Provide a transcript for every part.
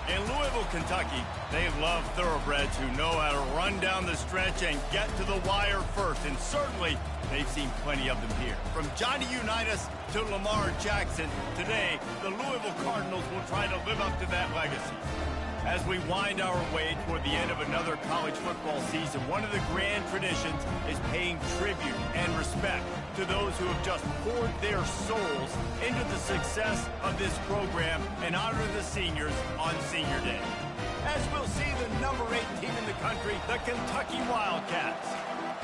In Louisville, Kentucky, they love thoroughbreds who know how to run down the stretch and get to the wire first, and certainly they've seen plenty of them here. From Johnny Unitas to Lamar Jackson, today the Louisville Cardinals will try to live up to that legacy. As we wind our way toward the end of another college football season, one of the grand traditions is paying tribute and respect to those who have just poured their souls into the success of this program and honor the seniors on Senior Day. As we'll see the number 8 team in the country, the Kentucky Wildcats,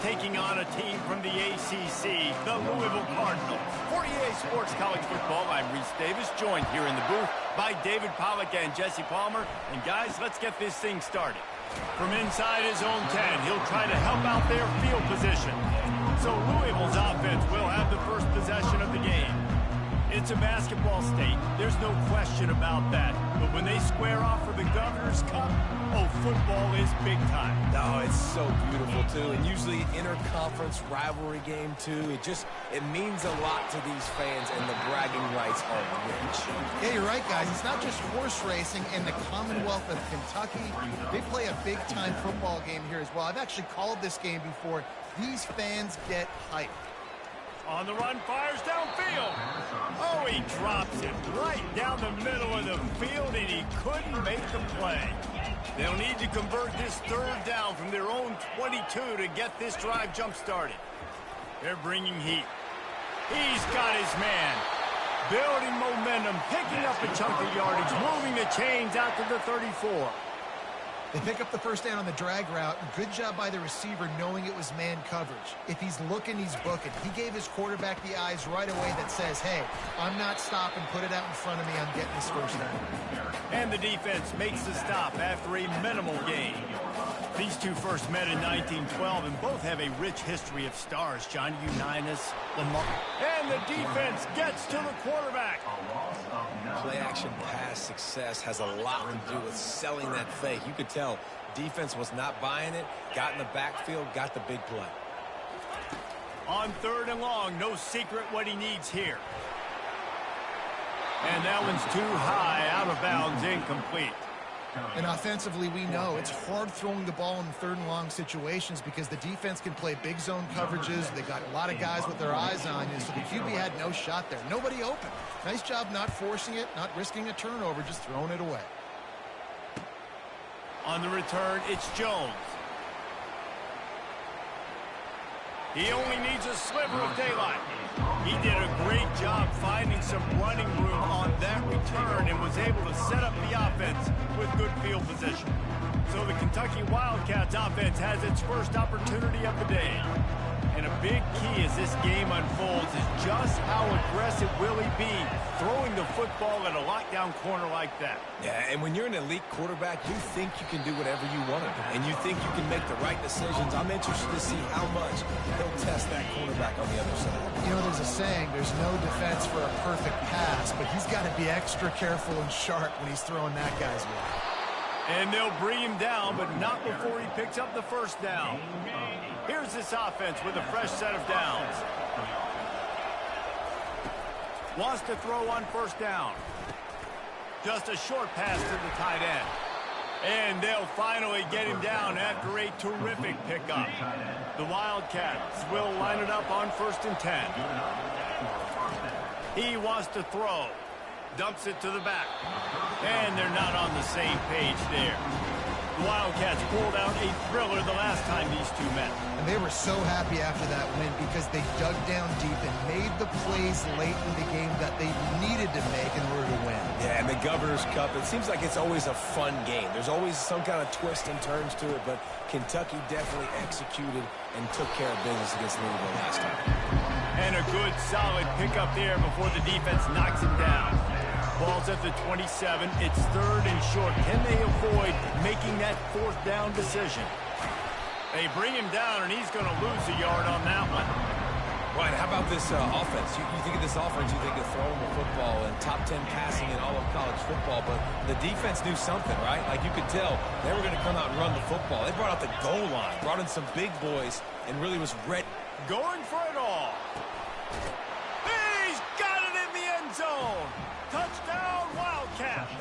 taking on a team from the ACC, the Louisville Cardinals. For EA Sports College Football, I'm Reese Davis, joined here in the booth by David Pollack and Jesse Palmer. And guys, let's get this thing started. From inside his own 10, he'll try to help out their field position. So Louisville's offense will have the first possession of the game. It's a basketball state. There's no question about that. But when they square off for the Governor's Cup, oh, football is big time. Oh, it's so beautiful, too. And usually interconference rivalry game, too. It means a lot to these fans, and the bragging rights are rich. Yeah, you're right, guys. It's not just horse racing in the Commonwealth of Kentucky. They play a big-time football game here as well. I've actually called this game before. These fans get hyped. On the run, fires downfield. Oh, he drops it right down the middle of the field, and he couldn't make the play. They'll need to convert this third down from their own 22 to get this drive jump-started. They're bringing heat. He's got his man. Building momentum, picking up a chunk of yardage, moving the chains out to the 34. They pick up the first down on the drag route. Good job by the receiver knowing it was man coverage. If he's looking, he's booking. He gave his quarterback the eyes right away that says, hey, I'm not stopping. Put it out in front of me. I'm getting this first down. And the defense makes the stop after a minimal gain. These two first met in 1912, and both have a rich history of stars. Johnny Unitas, Lamar. And the defense gets to the quarterback. Play-action pass success has a lot to do with selling that fake. You could tell defense was not buying it, got in the backfield, got the big play. On third and long, no secret what he needs here. And that one's too high, out of bounds, incomplete. And offensively, we know it's hard throwing the ball in third and long situations because the defense can play big zone coverages. They got a lot of guys with their eyes on you, so the QB had no shot there. Nobody open. Nice job not forcing it, not risking a turnover, just throwing it away. On the return, it's Jones. He only needs a sliver of daylight. He did a great job finding some running room on that return and was able to set up the offense with good field position. So the Kentucky Wildcats offense has its first opportunity of the day. And a big key as this game unfolds is just how aggressive will he be throwing the football at a lockdown corner like that. Yeah, and when you're an elite quarterback, you think you can do whatever you want to do, and you think you can make the right decisions. I'm interested to see how much he'll test that quarterback on the other side. You know, there's a saying, there's no defense for a perfect pass, but he's got to be extra careful and sharp when he's throwing that guy's way. And they'll bring him down, but not before he picks up the first down. Here's this offense with a fresh set of downs. Wants to throw on first down. Just a short pass to the tight end. And they'll finally get him down after a terrific pickup. The Wildcats will line it up on 1st and 10. He wants to throw. Dumps it to the back. And they're not on the same page there. The Wildcats pulled out a thriller the last time these two met. And they were so happy after that win because they dug down deep and made the plays late in the game that they needed to make in order to win. Yeah, and the Governor's Cup, it seems like it's always a fun game. There's always some kind of twists and turns to it, but Kentucky definitely executed and took care of business against Louisville last time. And a good, solid pickup there before the defense knocks him down. Ball's at the 27. It's third and short. Can they avoid making that fourth down decision? They bring him down, and he's going to lose a yard on that one. Right, how about this offense? You think of this offense, you think of throwing the football and top 10 passing in all of college football, but the defense knew something, right? Like you could tell they were going to come out and run the football. They brought out the goal line, brought in some big boys, and really was ready. Going for it all. He's got it in the end zone. Touchdown, Wildcats.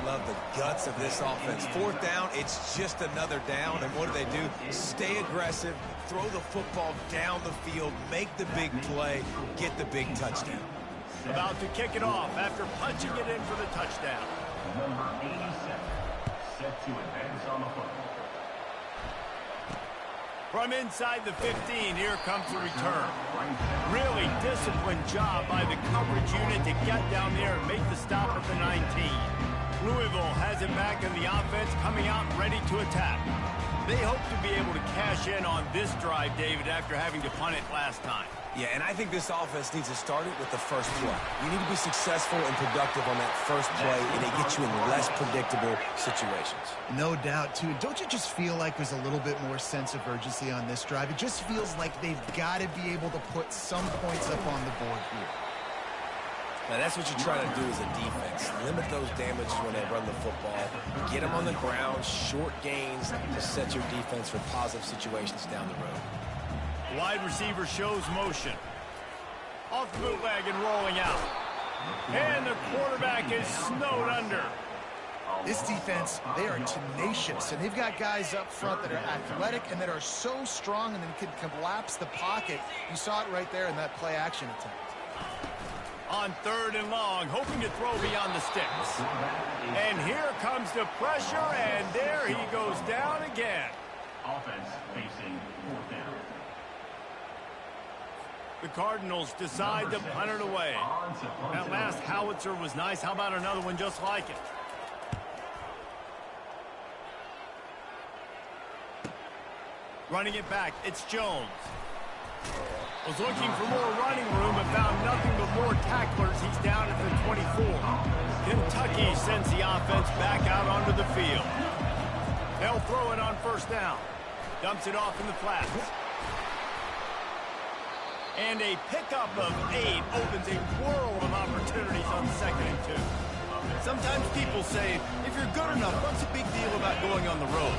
love the guts of this offense. Fourth down, it's just another down. And what do? Stay aggressive, throw the football down the field, make the big play, get the big touchdown. About to kick it off after punching it in for the touchdown. Number 87, set to advance on the football. From inside the 15, here comes the return. Really disciplined job by the coverage unit to get down there and make the stop at the 19. Louisville has it back in the offense, coming out ready to attack. They hope to be able to cash in on this drive, David, after having to punt it last time. Yeah, and I think this offense needs to start it with the first play. You need to be successful and productive on that first play, and it gets you in less predictable situations. No doubt, too. Don't you just feel like there's a little bit more sense of urgency on this drive? It just feels like they've got to be able to put some points up on the board here. Now, that's what you try to do as a defense. Limit those damages when they run the football. Get them on the ground, short gains to set your defense for positive situations down the road. Wide receiver shows motion. Off the bootleg and rolling out. And the quarterback is snowed under. This defense, they are tenacious, and they've got guys up front that are athletic and that are so strong and then can collapse the pocket. You saw it right there in that play-action attempt. On 3rd and long, hoping to throw beyond the sticks. And here comes the pressure, and there he goes down again. Offense facing 4th down. The Cardinals decide to punt it away. That last howitzer was nice. How about another one just like it? Running it back, it's Jones. Was looking for more running room but found nothing but more tacklers. He's down at the 24. Kentucky sends the offense back out onto the field. They'll throw it on 1st down. Dumps it off in the flats. And a pickup of 8 opens a whirl of opportunities on 2nd and 2. Sometimes people say, if you're good enough, what's the big deal about going on the road?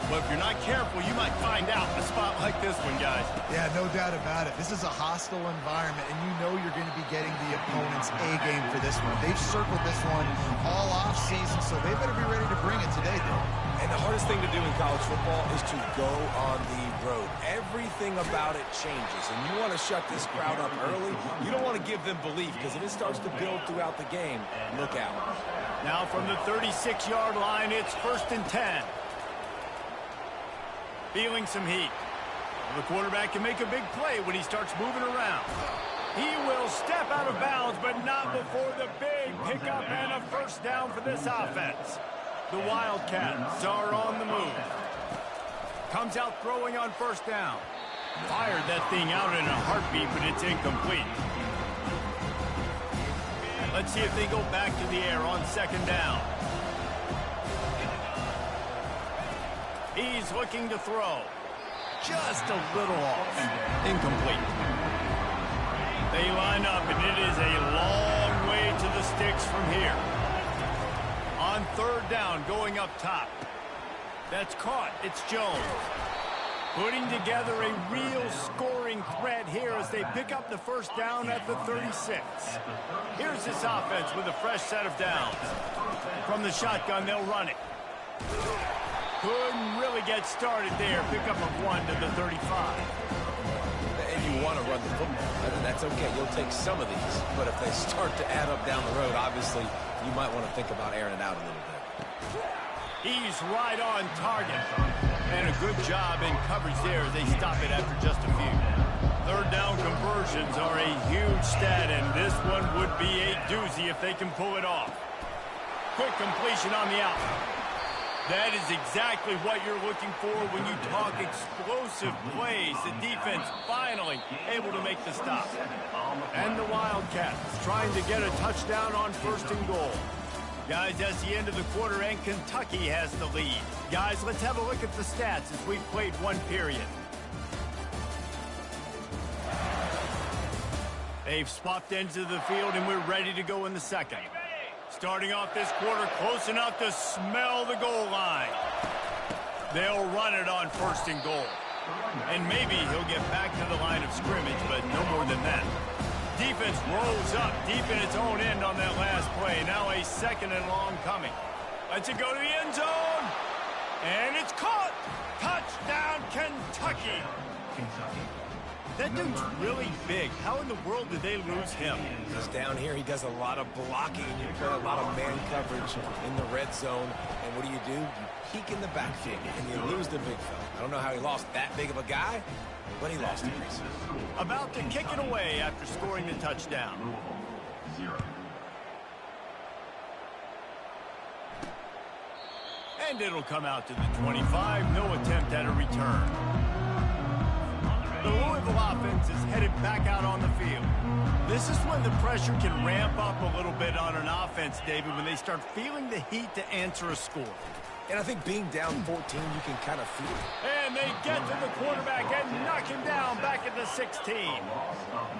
Well, if you're not careful, you might find out in a spot like this one, guys. Yeah, no doubt about it. This is a hostile environment, and you know you're going to be getting the opponent's A-game for this one. They've circled this one all off-season, so they better be ready to bring it today, though. And the hardest thing to do in college football is to go on the road. Everything about it changes, and you want to shut this crowd up early. You don't want to give them belief, because if it starts to build throughout the game, look out. Now from the 36-yard line, it's 1st and 10. Feeling some heat. Well, the quarterback can make a big play when he starts moving around. He will step out of bounds, but not before the big pickup and a 1st down for this offense. The Wildcats are on the move. Comes out throwing on 1st down. Fired that thing out in a heartbeat, but it's incomplete. Let's see if they go back to the air on 2nd down. He's looking to throw. Just a little off. Incomplete. They line up, and it is a long way to the sticks from here. On 3rd down, going up top. That's caught. It's Jones. Putting together a real scoring threat here as they pick up the 1st down at the 36. Here's this offense with a fresh set of downs. From the shotgun, they'll run it. Couldn't really get started there. Pick up a 1 to the 35. And you want to run the football. I mean, that's okay. You'll take some of these. But if they start to add up down the road, obviously, you might want to think about airing it out a little bit. He's right on target. And a good job in coverage there as they stop it after just a few. 3rd down conversions are a huge stat, and this one would be a doozy if they can pull it off. Quick completion on the out. That is exactly what you're looking for when you talk explosive plays. The defense finally able to make the stop. And the Wildcats trying to get a touchdown on 1st and goal. Guys, that's the end of the quarter, and Kentucky has the lead. Guys, let's have a look at the stats as we've played 1 period. They've swapped ends of the field, and we're ready to go in the 2nd. Starting off this quarter close enough to smell the goal line. They'll run it on 1st and goal. And maybe he'll get back to the line of scrimmage, but no more than that. Defense rolls up deep in its own end on that last play. Now a 2nd and long coming. Lets it go to the end zone. And it's caught. Touchdown, Kentucky. That dude's really big. How in the world did they lose him? He's down here. He does a lot of blocking. You play a lot of man coverage in the red zone. And what do? You peek in the backfield, and you lose the big fella. I don't know how he lost that big of a guy, but he lost him. About to kick it away after scoring the touchdown. And it'll come out to the 25. No attempt at a return. The Louisville offense is headed back out on the field. This is when the pressure can ramp up a little bit on an offense, David, when they start feeling the heat to answer a score. And I think being down 14, you can kind of feel it. And they get to the quarterback and knock him down back at the 16.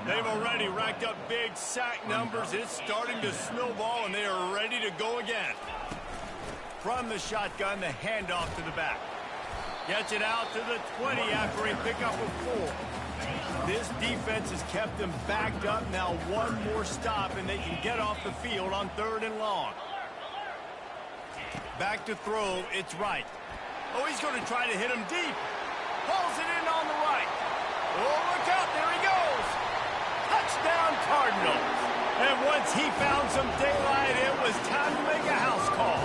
They've already racked up big sack numbers. It's starting to snowball, and they are ready to go again. From the shotgun, the handoff to the back. Gets it out to the 20 after a pickup of 4. This defense has kept them backed up. Now one more stop, and they can get off the field on 3rd and long. Back to throw, it's right. Oh, he's going to try to hit him deep. Pulls it in on the right. Oh, look out, there he goes. Touchdown, Cardinals. And once he found some daylight, it was time to make a house call.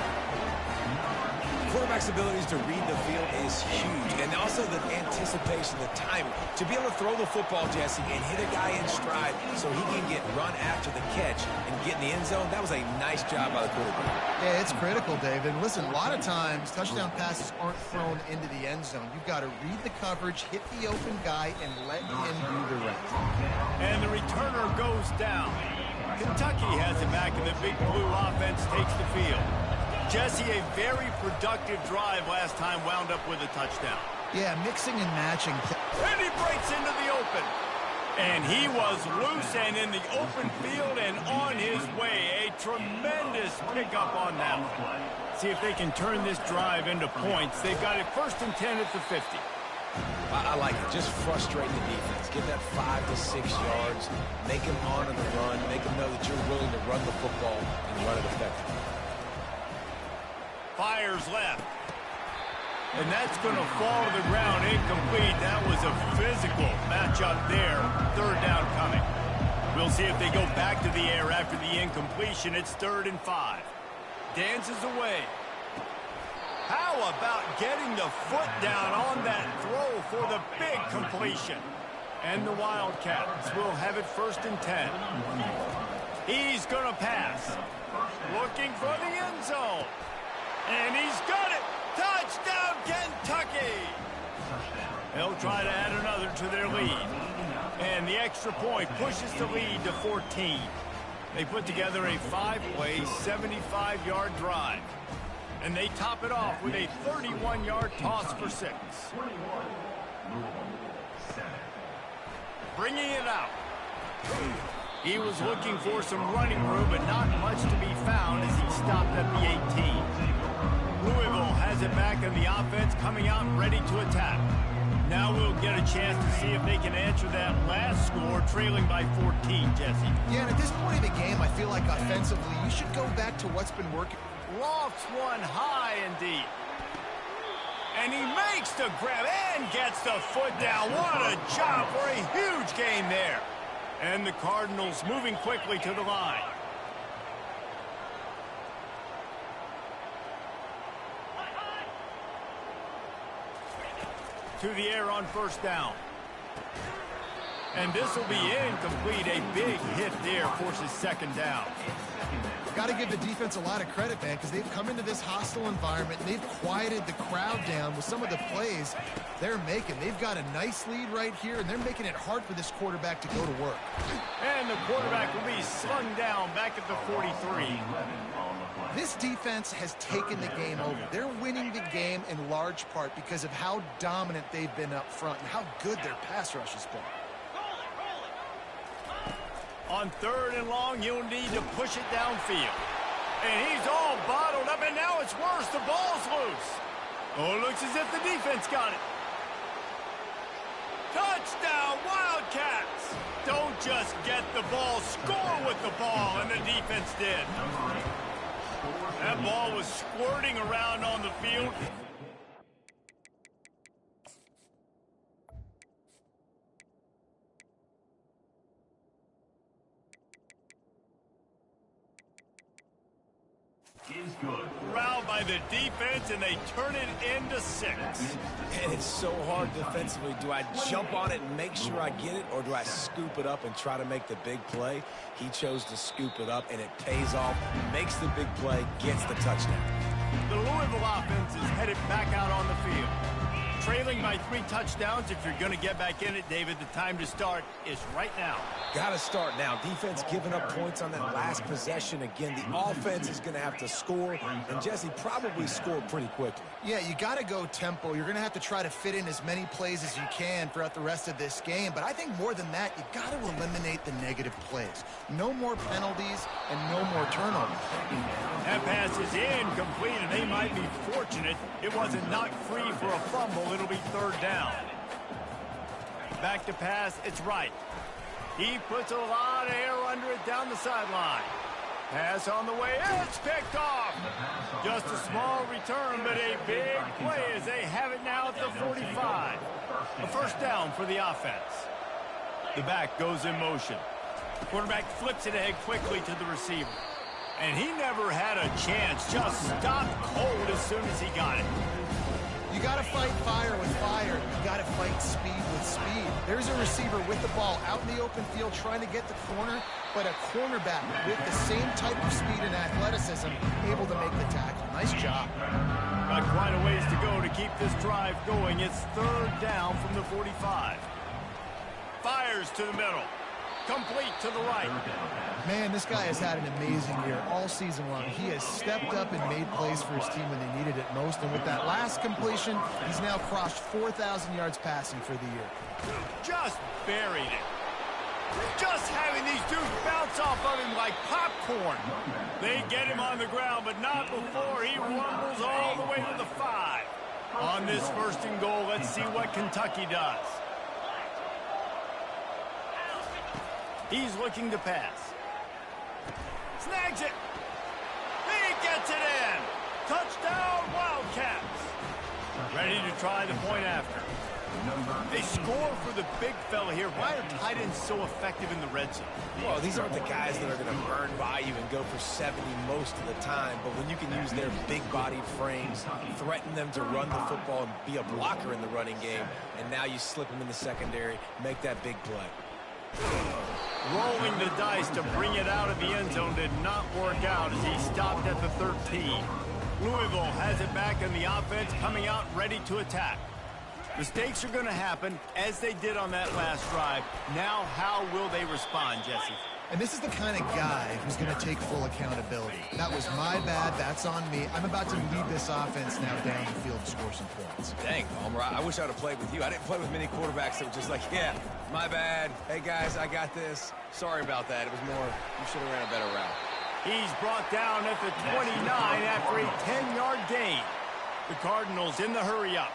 Quarterback's abilities to read the field is huge, and also the anticipation, the timing. To be able to throw the football, Jesse, and hit a guy in stride so he can get run after the catch and get in the end zone, that was a nice job by the quarterback. Yeah, it's critical, David. Listen, a lot of times touchdown passes aren't thrown into the end zone. You've got to read the coverage, hit the open guy, and let him do the rest. And the returner goes down. Kentucky has it back, and the Big Blue offense takes the field. Jesse, a very productive drive last time, wound up with a touchdown. Yeah, mixing and matching. And he breaks into the open. And he was loose and in the open field and on his way. A tremendous pickup on that one. See if they can turn this drive into points. They've got it 1st and 10 at the 50. I like it. Just frustrate the defense. Get that 5 to 6 yards. Make them honor the run. Make them know that you're willing to run the football and run it effectively. Fires left. And that's going to fall to the ground incomplete. That was a physical matchup there. 3rd down coming. We'll see if they go back to the air after the incompletion. It's 3rd and 5. Dances away. How about getting the foot down on that throw for the big completion? And the Wildcats will have it 1st and 10. He's going to pass. Looking for the end zone. And he's got it! Touchdown, Kentucky! They'll try to add another to their lead. And the extra point pushes the lead to 14. They put together a 5-play, 75-yard drive. And they top it off with a 31-yard toss for 6. Bringing it out. He was looking for some running room, but not much to be found as he stopped at the 18. Louisville has it back in the offense, coming out ready to attack. Now we'll get a chance to see if they can answer that last score, trailing by 14, Jesse. Yeah, and at this point of the game, I feel like offensively, you should go back to what's been working. Lofts one high and deep. And he makes the grab and gets the foot down. What a job for a huge gain there. And the Cardinals moving quickly to the line. To the air on 1st down. And this will be incomplete. A big hit there forces 2nd down. Got to give the defense a lot of credit, man, because they've come into this hostile environment and they've quieted the crowd down with some of the plays they're making. They've got a nice lead right here, and they're making it hard for this quarterback to go to work. And the quarterback will be slung down back at the 43. This defense has taken the game over. They're winning the game in large part because of how dominant they've been up front and how good their pass rush has been. On 3rd and long, you'll need to push it downfield. And he's all bottled up, and now it's worse. The ball's loose. Oh, it looks as if the defense got it. Touchdown, Wildcats! Don't just get the ball, score with the ball, and the defense did. That ball was squirting around on the field. Is good. Corralled by the defense, and they turn it into 6. And it's so hard defensively. Do I jump on it and make sure I get it, or do I scoop it up and try to make the big play? He chose to scoop it up, and it pays off, makes the big play, gets the touchdown. The Louisville offense is headed back out on the field. Trailing by 3 touchdowns. If you're going to get back in it, David, the time to start is right now. Got to start now. Defense giving up points on that last possession. Again, the offense is going to have to score, and Jesse probably scored pretty quickly. Yeah, you got to go tempo. You're going to have to try to fit in as many plays as you can throughout the rest of this game. But I think more than that, you got to eliminate the negative plays. No more penalties and no more turnovers. That pass is incomplete, and they might be fortunate it wasn't knocked free for a fumble. It'll be 3rd down. Back to pass, it's right. He puts a lot of air under it down the sideline. Pass on the way, it's picked off. Just a small return, but a big play as they have it now at the 45. A 1st down for the offense. The back goes in motion. Quarterback flips it ahead quickly to the receiver. And he never had a chance, just stopped cold as soon as he got it. You got to fight fire with fire. You got to fight speed with speed. There's a receiver with the ball out in the open field trying to get the corner, but a cornerback with the same type of speed and athleticism able to make the tackle. Nice job. Got quite a ways to go to keep this drive going. It's 3rd down from the 45. Fires to the middle. Complete to the right. Man, this guy has had an amazing year all season long. He has stepped up and made plays for his team when they needed it most. And with that last completion, he's now crossed 4,000 yards passing for the year. Just buried it. Just having these dudes bounce off of him like popcorn. They get him on the ground, but not before he rumbles all the way to the 5. On this 1st and goal, let's see what Kentucky does. He's looking to pass. Snags it. He gets it in. Touchdown, Wildcats. Ready to try the point after. They score for the big fella here. Why are tight ends so effective in the red zone? Well, these aren't the guys that are going to burn by you and go for 70 most of the time, but when you can use their big-bodied frames, threaten them to run the football and be a blocker in the running game, and now you slip them in the secondary, make that big play. Rolling the dice to bring it out of the end zone did not work out as he stopped at the 13. Louisville has it back in the offense, coming out ready to attack. Mistakes are going to happen, as they did on that last drive. Now, how will they respond, Jesse? And this is the kind of guy who's going to take full accountability. That was my bad. That's on me. I'm about to lead this offense now down the field to score some points. Dang, Palmer, I wish I would have played with you. I didn't play with many quarterbacks that were just like, yeah, my bad. Hey, guys, I got this. Sorry about that. It was more, you should have ran a better route. He's brought down at the 29 after a 10-yard gain. The Cardinals in the hurry-up.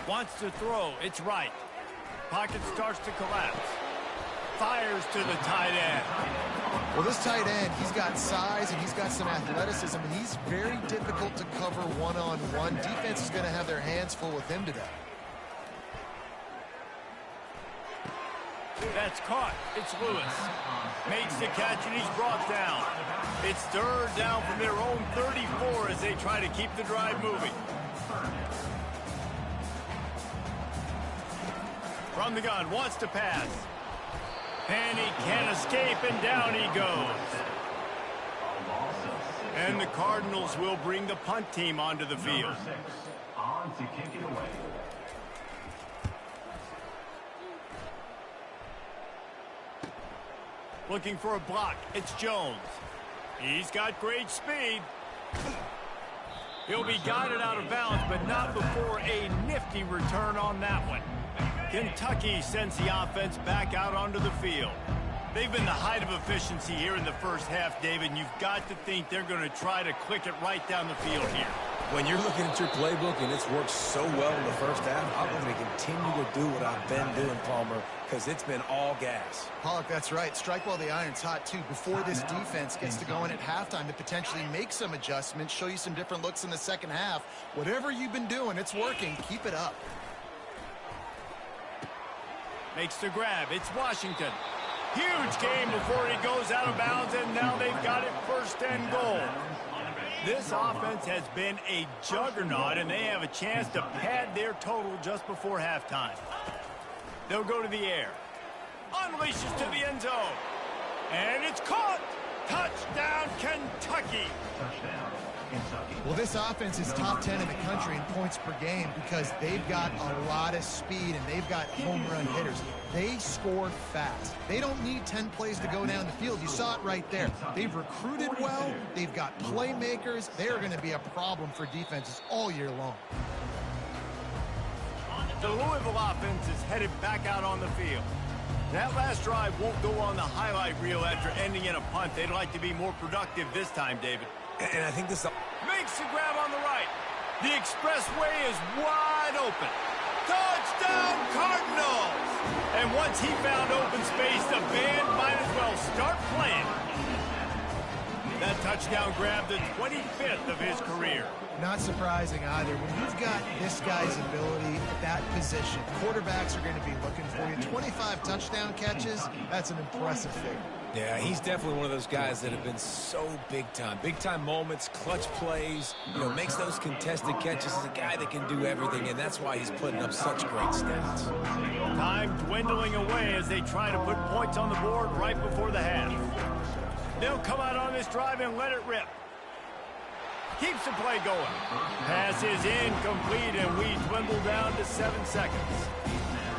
Wants to throw. It's right. Pocket starts to collapse. Fires to the tight end. Well, this tight end, he's got size and he's got some athleticism, and he's very difficult to cover one-on-one. Defense is going to have their hands full with him today. That's caught. It's Lewis. Makes the catch, and he's brought down. It's 3rd down from their own 34 as they try to keep the drive moving. From the gun, wants to pass. And he can't escape, and down he goes. And the Cardinals will bring the punt team onto the field. On to kick it away. Looking for a block. It's Jones. He's got great speed. He'll be guided out of bounds, but not before a nifty return on that one. Kentucky sends the offense back out onto the field. They've been the height of efficiency here in the first half, David, and you've got to think they're going to try to click it right down the field here. When you're looking at your playbook and it's worked so well in the first half, I'm going to continue to do what I've been doing, Palmer, because it's been all gas. Pollock, that's right. Strike while the iron's hot, too, before this defense gets to going at halftime to potentially make some adjustments, show you some different looks in the second half. Whatever you've been doing, it's working. Keep it up. Makes the grab. It's Washington. Huge game before he goes out of bounds, and now they've got it first and goal. This offense has been a juggernaut, and they have a chance to pad their total just before halftime. They'll go to the air. Unleashes to the end zone. And it's caught. Touchdown, Kentucky. Touchdown, Kentucky. Well, this offense is top 10 in the country in points per game because they've got a lot of speed and they've got home run hitters. They score fast. They don't need 10 plays to go down the field. You saw it right there. They've recruited well. They've got playmakers. They are going to be a problem for defenses all year long. The Louisville offense is headed back out on the field. That last drive won't go on the highlight reel after ending in a punt. They'd like to be more productive this time, David. And I think this Makes the grab on the right. The expressway is wide open. Touchdown, Cardinals! And once he found open space, the band might as well start playing. That touchdown grabbed the 25th of his career. Not surprising either. When you've got this guy's ability at that position, quarterbacks are going to be looking for you. 25 touchdown catches, that's an impressive figure. Yeah, he's definitely one of those guys that have been so big time. Big time moments, clutch plays, makes those contested catches. He's a guy that can do everything, and that's why he's putting up such great stats. Time dwindling away as they try to put points on the board right before the half. They'll come out on this drive and let it rip. Keeps the play going. Pass is incomplete, and we dwindle down to 7 seconds.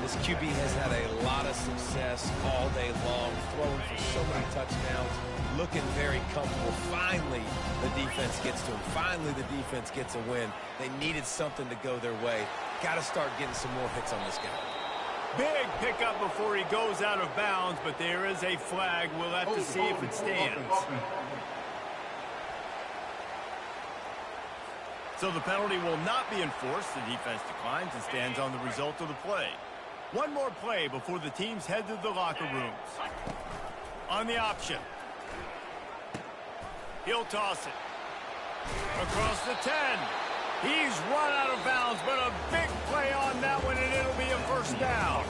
This QB has had a lot of success all day long, throwing for so many touchdowns, looking very comfortable. Finally, the defense gets to him. Finally, the defense gets a win. They needed something to go their way. Got to start getting some more hits on this guy. Big pickup before he goes out of bounds, but there is a flag. We'll have to see if it stands. So the penalty will not be enforced. The defense declines and stands on the result of the play. One more play before the teams head to the locker rooms. On the option. He'll toss it. Across the 10. He's run out of bounds, but a big play on that one, and it'll be a first down.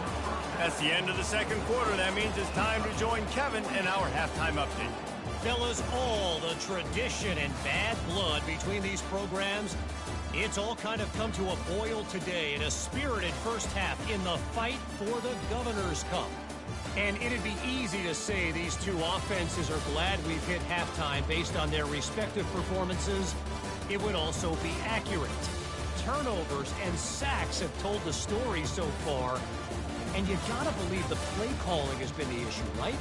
That's the end of the second quarter. That means it's time to join Kevin in our halftime update. Fellas, all the tradition and bad blood between these programs, it's all kind of come to a boil today in a spirited first half in the fight for the Governor's Cup. And it'd be easy to say these two offenses are glad we've hit halftime based on their respective performances. It would also be accurate. Turnovers and sacks have told the story so far. And you gotta believe the play calling has been the issue, right?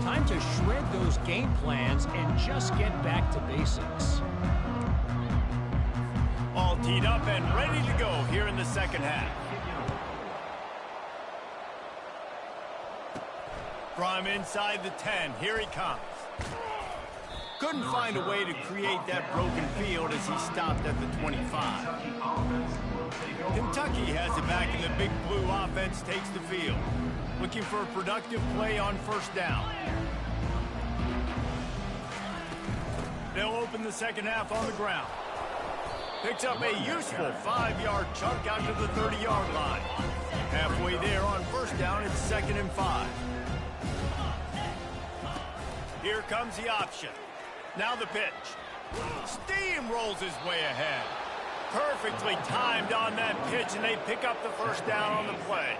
Time to shred those game plans and just get back to basics. All teed up and ready to go here in the second half. From inside the 10, here he comes. Couldn't find a way to create that broken field as he stopped at the 25. Kentucky has it back, and the big blue offense takes the field. Looking for a productive play on first down. They'll open the second half on the ground. Picks up a useful 5-yard chunk out to the 30-yard line. Halfway there on first down, it's 2nd and 5. Here comes the option. Now the pitch. Steamrolls his way ahead. Perfectly timed on that pitch, and they pick up the first down on the play.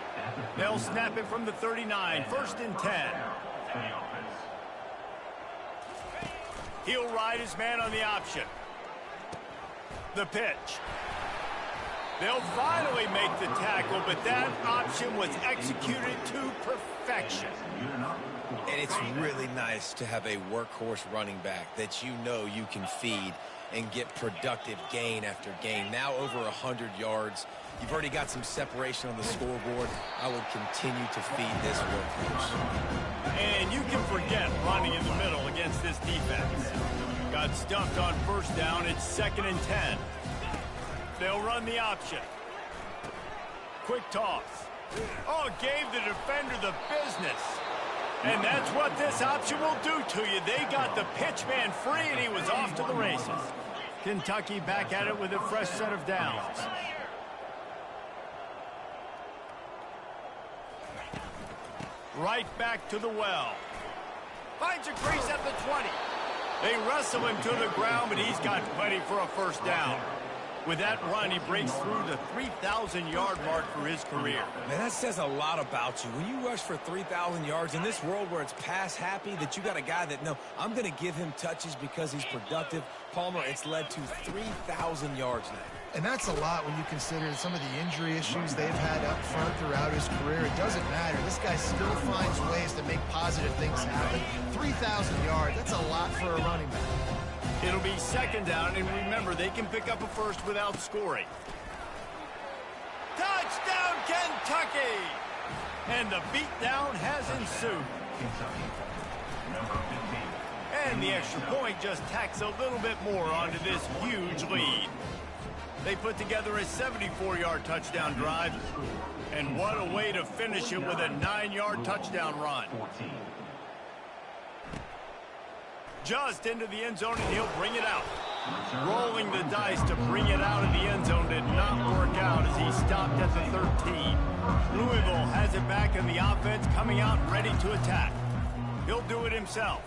They'll snap it from the 39, 1st and 10. He'll ride his man on the option. The pitch. They'll finally make the tackle, but that option was executed to perfection. And it's really nice to have a workhorse running back that you can feed and get productive gain after gain. Now over 100 yards. You've already got some separation on the scoreboard. I would continue to feed this workhorse. And you can forget running in the middle against this defense. Got stuffed on first down. It's 2nd and 10. They'll run the option. Quick toss. Oh, gave the defender the business. And that's what this option will do to you. They got the pitch man free, and he was off to the races. Kentucky back at it with a fresh set of downs. Right back to the well. Finds a crease at the 20. They wrestle him to the ground, but he's got plenty for a first down. With that run, he breaks through the 3,000-yard mark for his career. Man, that says a lot about you. When you rush for 3,000 yards in this world where it's pass-happy, that you got a guy that, no, I'm going to give him touches because he's productive. Palmer, it's led to 3,000 yards now. And that's a lot when you consider some of the injury issues they've had up front throughout his career. It doesn't matter. This guy still finds ways to make positive things happen. 3,000 yards, that's a lot for a running back. It'll be second down, and remember, they can pick up a first without scoring. Touchdown, Kentucky! And the beatdown has ensued. And the extra point just tacks a little bit more onto this huge lead. They put together a 74-yard touchdown drive. And what a way to finish it with a 9-yard touchdown run. Just into the end zone, and he'll bring it out. Rolling the dice to bring it out of the end zone did not work out as he stopped at the 13. Louisville has it back in the offense, coming out ready to attack. He'll do it himself.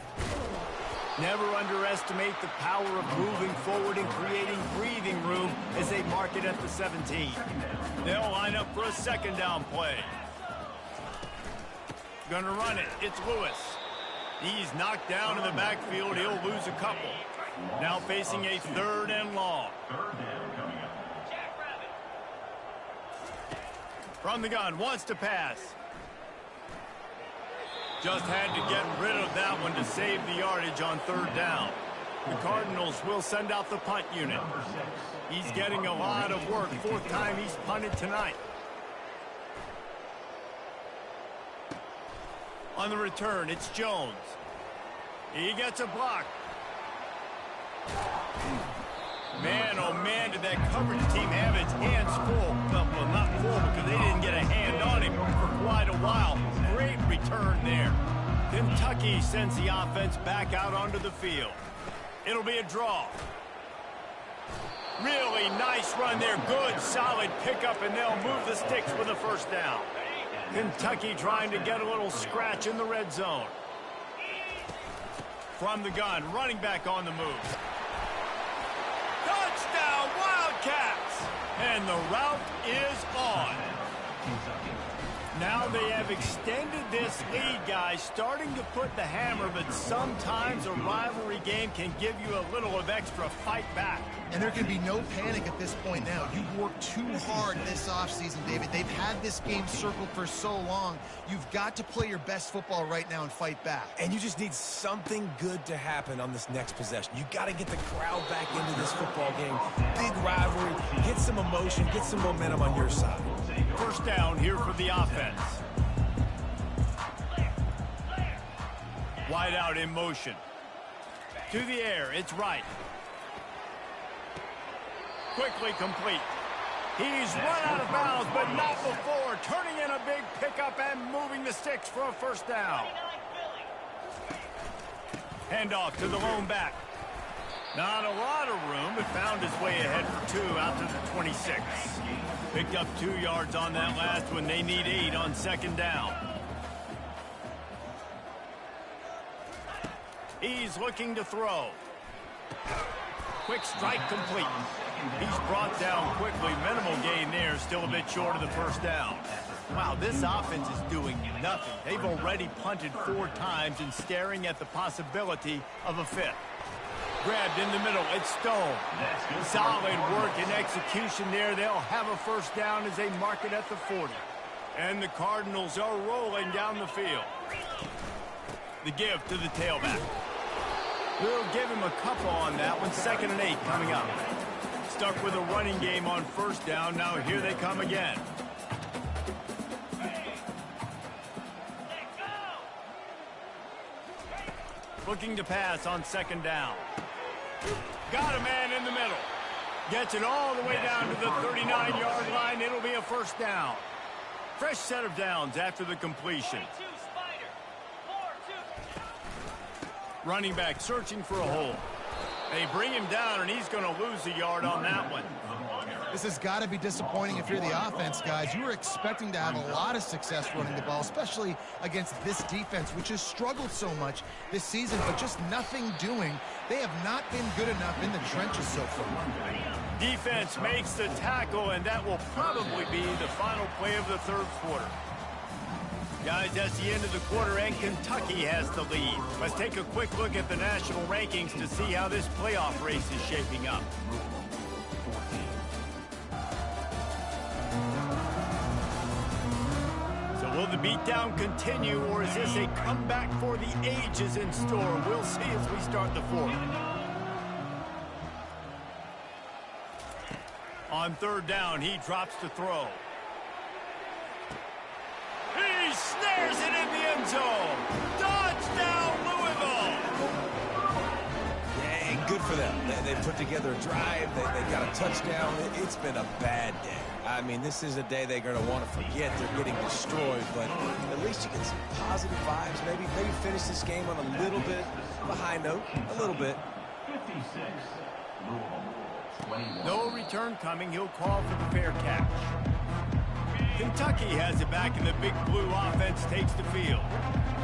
Never underestimate the power of moving forward and creating breathing room as they mark it at the 17. They'll line up for a second down play. Gonna run it. It's Lewis. He's knocked down in the backfield. He'll lose a couple. Now facing a third and long. From the gun, wants to pass. Just had to get rid of that one to save the yardage on third down. The Cardinals will send out the punt unit. He's getting a lot of work. Fourth time he's punted tonight. On the return, it's Jones. He gets a block. Man, oh man, did that coverage team have its hands full. Well, not full because they didn't get a hand on him for quite a while. Great return there. Kentucky sends the offense back out onto the field. It'll be a draw. Really nice run there. Good, solid pickup, and they'll move the sticks with a first down. Kentucky trying to get a little scratch in the red zone. From the gun, running back on the move. Touchdown, Wildcats! And the route is on. Now they have extended this lead, guys, starting to put the hammer, but sometimes a rivalry game can give you a little of extra fight back. And there can be no panic at this point now. You've worked too hard this offseason, David. They've had this game circled for so long. You've got to play your best football right now and fight back. And you just need something good to happen on this next possession. You got to get the crowd back into this football game. Big rivalry. Get some emotion. Get some momentum on your side. First down here for the offense. Wide out in motion. To the air, it's right. Quickly complete. He's run out of bounds, but not before. Turning in a big pickup and moving the sticks for a first down. Handoff to the lone back. Not a lot of room, but found his way ahead for two out to the 26. Picked up 2 yards on that last one. They need 8 on second down. He's looking to throw. Quick strike complete. He's brought down quickly. Minimal gain there. Still a bit short of the first down. Wow, this offense is doing nothing. They've already punted 4 times and staring at the possibility of a fifth. Grabbed in the middle. It's Stone. Solid work and execution there. They'll have a first down as they mark it at the 40. And the Cardinals are rolling down the field. The give to the tailback. We'll give him a couple on that one. 2nd and 8 coming up. Stuck with a running game on first down. Now here they come again. Looking to pass on second down. Got a man in the middle. Gets it all the way down to the 39-yard line. It'll be a first down. fresh set of downs after the completion. Running back searching for a hole. They bring him down, and he's going to lose a yard on that one. This has got to be disappointing if you're the offense, guys. You were expecting to have a lot of success running the ball, especially against this defense, which has struggled so much this season, but just nothing doing. They have not been good enough in the trenches so far. Defense makes the tackle, and that will probably be the final play of the third quarter. Guys, that's the end of the quarter, and Kentucky has the lead. Let's take a quick look at the national rankings to see how this playoff race is shaping up. So will the beatdown continue, or is this a comeback for the ages in store? We'll see as we start the fourth. On third down, he drops to throw. He snares it in the end zone. Touchdown, Louisville. Yeah, and good for them. They put together a drive. They got a touchdown. It's been a bad day. I mean, this is a day they're going to want to forget. They're getting destroyed, but at least you get some positive vibes. Maybe finish this game on a little bit of a high note. A little bit. 56. No return coming. He'll call for the fair catch. Kentucky has it back, and the big blue offense takes the field.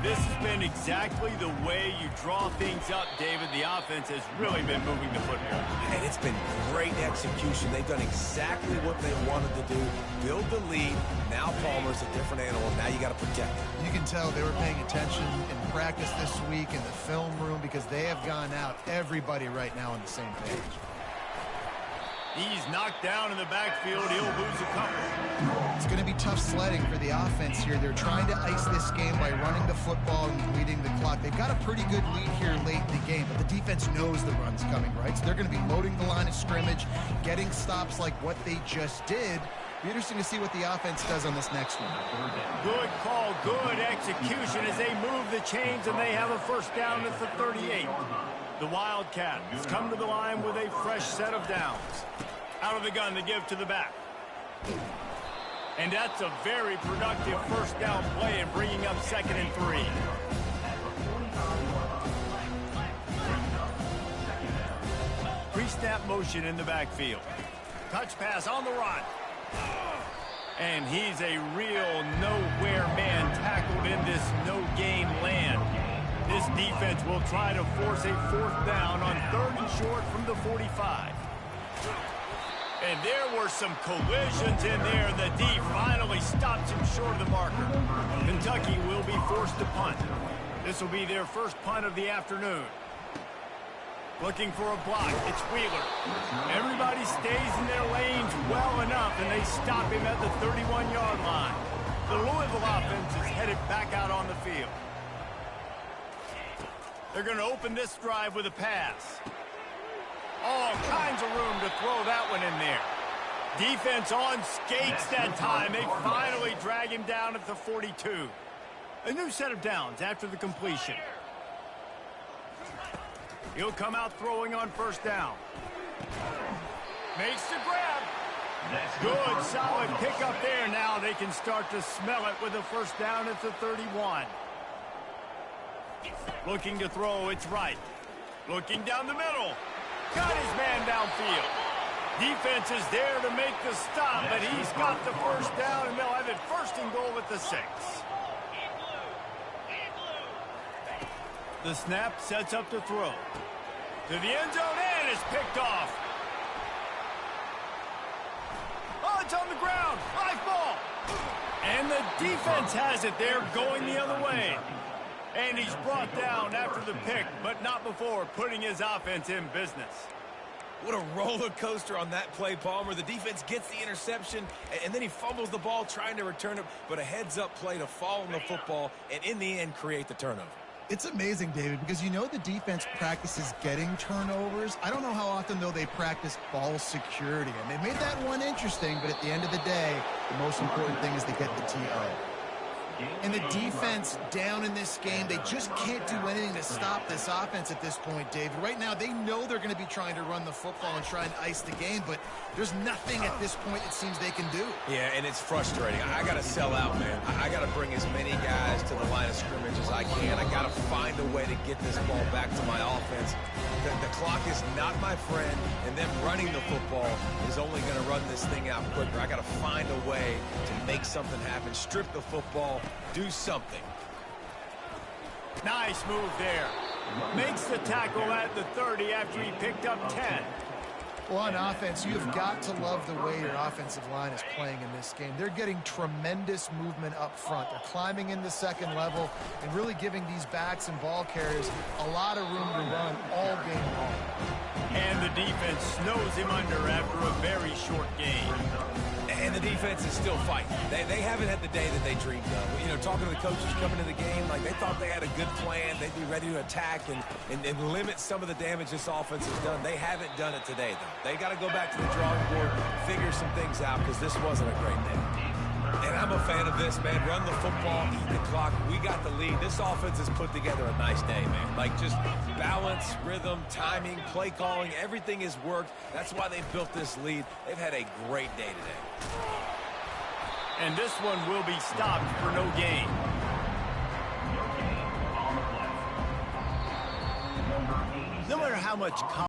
This has been exactly the way you draw things up, David. The offense has really been moving the football. And it's been great execution. They've done exactly what they wanted to do. Build the lead. Now Palmer's a different animal. Now you got to protect it. You can tell they were paying attention in practice this week in the film room because they have gone out, everybody right now on the same page. He's knocked down in the backfield. He'll lose a couple. It's going to be tough sledding for the offense here. They're trying to ice this game by running the football and bleeding the clock. They've got a pretty good lead here late in the game, but the defense knows the run's coming, right? So they're going to be loading the line of scrimmage, getting stops like what they just did. Be interesting to see what the offense does on this next one. Good call, good execution as they move the chains, and they have a first down at the 38. The Wildcats come to the line with a fresh set of downs. Out of the gun to give to the back. And that's a very productive first down play and bringing up 2nd and 3. Pre-snap motion in the backfield. Touch pass on the run. And he's a real nowhere man tackled in this no-gain land. This defense will try to force a fourth down on 3rd and short from the 45. And there were some collisions in there. The D finally stops him short of the marker. Kentucky will be forced to punt. This will be their first punt of the afternoon. Looking for a block. It's Wheeler. Everybody stays in their lanes well enough, and they stop him at the 31-yard line. The Louisville offense is headed back out on the field. They're going to open this drive with a pass. All kinds of room to throw that one in there. Defense on skates that time. They finally drag him down at the 42. A new set of downs after the completion. He'll come out throwing on first down. Makes the grab. Good, solid pickup there. Now they can start to smell it with a first down at the 31. Looking to throw, it's right. Looking down the middle. Got his man downfield. Defense is there to make the stop, but he's got the first down, and they'll have it 1st and goal at the 6. The snap sets up to throw. To the end zone, and it's picked off. Oh, it's on the ground. High ball. And the defense has it there going the other way. And he's brought down after the pick, but not before putting his offense in business. What a roller coaster on that play, Palmer. The defense gets the interception, and then he fumbles the ball trying to return it, but a heads-up play to fall on the football and, in the end, create the turnover. It's amazing, David, because you know the defense practices getting turnovers. I don't know how often, though, they practice ball security. And they made that one interesting, but at the end of the day, the most important thing is they get the TO. And the defense down in this game, they just can't do anything to stop this offense at this point, David. Right now, they know they're going to be trying to run the football and try and ice the game, but there's nothing at this point it seems they can do. Yeah, and it's frustrating. I got to sell out, man. I got to bring as many guys to the line of scrimmage as I can. I got to find a way to get this ball back to my offense. The clock is not my friend, and them running the football is only going to run this thing out quicker. I got to find a way to make something happen, strip the football, do something. Nice move there. Makes the tackle at the 30 after he picked up 10. Well, on offense, you've got to love the way your offensive line is playing in this game. They're getting tremendous movement up front. They're climbing in the second level and really giving these backs and ball carriers a lot of room to run all game long. And the defense snows him under after a very short game. And the defense is still fighting. They haven't had the day that they dreamed of. You know, talking to the coaches coming to the game, like they thought they had a good plan. They'd be ready to attack and limit some of the damage this offense has done. They haven't done it today, though. They got to go back to the drawing board, figure some things out, because this wasn't a great day. And I'm a fan of this, man. Run the football, eat the clock. We got the lead. This offense has put together a nice day, man. Like just balance, rhythm, timing, play calling, everything has worked. That's why they've built this lead. They've had a great day today. And this one will be stopped for no gain. No matter how much